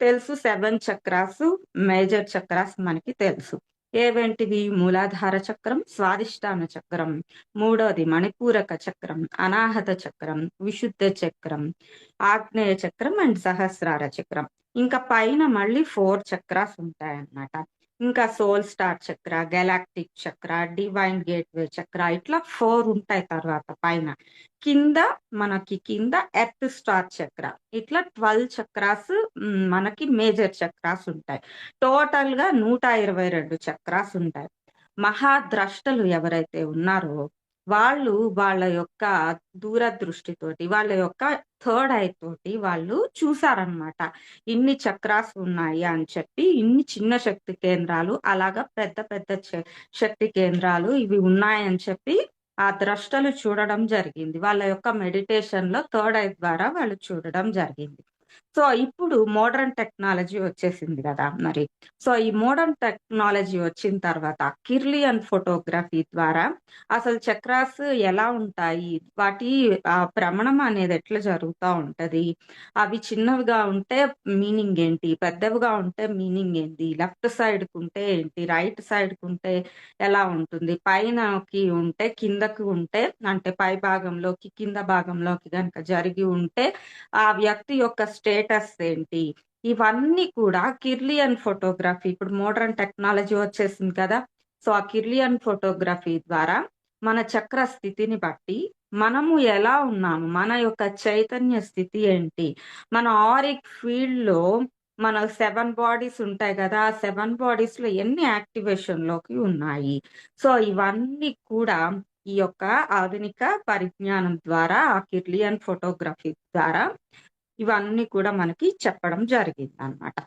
తెలుసు 7 చక్రాసు, major chakras మనకి తెలుసు. ఏవేంటివి? మూలాధార చక్రం, స్వాదిష్టాన చక్రం, మూడోది మణిపూరక చక్రం, అనాహత చక్రం, విశుద్ధ చక్రం, ఆగ్నేయ చక్రం అండ్ సహస్రార చక్రం. ఇంకా పైన మళ్ళీ 4 చక్రాస్ ఉంటాయన్నమాట. ఇంకా సోల్ స్టార్ చక్ర, గెలాక్టిక్ చక్ర, డివైన్ గేట్వే చక్ర, ఇట్లా 4 ఉంటాయి తర్వాత పైన. కింద కింద ఎర్త్ స్టార్ చక్ర, ఇట్లా 12 చక్రాస్ మనకి మేజర్ చక్రాస్ ఉంటాయి. టోటల్ గా 122 చక్రాస్ ఉంటాయి. మహాద్రష్టలు ఎవరైతే ఉన్నారో వాళ్ళు వాళ్ళ యొక్క దూరదృష్టితోటి, వాళ్ళ యొక్క థర్డ్ ఐ తోటి వాళ్ళు చూసారనమాట. ఇన్ని చక్రాస్ ఉన్నాయి అని చెప్పి, ఇన్ని చిన్న శక్తి కేంద్రాలు, అలాగా పెద్ద పెద్ద శక్తి కేంద్రాలు ఇవి ఉన్నాయని చెప్పి ఆ ద్రష్టలు చూడడం జరిగింది. వాళ్ళ యొక్క మెడిటేషన్ లో థర్డ్ ఐ ద్వారా వాళ్ళు చూడడం జరిగింది. సో ఇప్పుడు మోడర్న్ టెక్నాలజీ వచ్చేసింది కదా మరి. సో ఈ మోడర్న్ టెక్నాలజీ వచ్చిన తర్వాత కిర్లియన్ ఫోటోగ్రఫీ ద్వారా అసలు చక్రాస్ ఎలా ఉంటాయి, వాటి భ్రమణం అనేది ఎట్లా జరుగుతూ ఉంటది, అవి చిన్నవిగా ఉంటే మీనింగ్ ఏంటి, పెద్దవిగా ఉంటే మీనింగ్ ఏంటి, లెఫ్ట్ సైడ్ కుంటే ఏంటి, రైట్ సైడ్ కుంటే ఎలా ఉంటుంది, పైనకి ఉంటే కిందకి ఉంటే, అంటే పై భాగంలోకి కింద భాగంలోకి కనుక జరిగి ఉంటే ఆ వ్యక్తి యొక్క స్టేటస్ ఏంటి, ఇవన్నీ కూడా కిర్లియన్ ఫోటోగ్రఫీ, ఇప్పుడు మోడర్న్ టెక్నాలజీ వచ్చేసింది కదా. సో ఆ కిర్లియన్ ఫోటోగ్రఫీ ద్వారా మన చక్ర స్థితిని బట్టి మనము ఎలా ఉన్నాము, మన యొక్క చైతన్య స్థితి ఏంటి, మన ఆరిక్ ఫీల్డ్ లో మన 7 బాడీస్ ఉంటాయి కదా, ఆ 7 బాడీస్ లో ఎన్ని యాక్టివేషన్ లోకి ఉన్నాయి. సో ఇవన్నీ కూడా ఈ యొక్క ఆధునిక పరిజ్ఞానం ద్వారా, ఆ కిర్లియన్ ఫోటోగ్రఫీ ద్వారా ఇవన్నీ కూడా మనకి చెప్పడం జరిగింది అన్నమాట.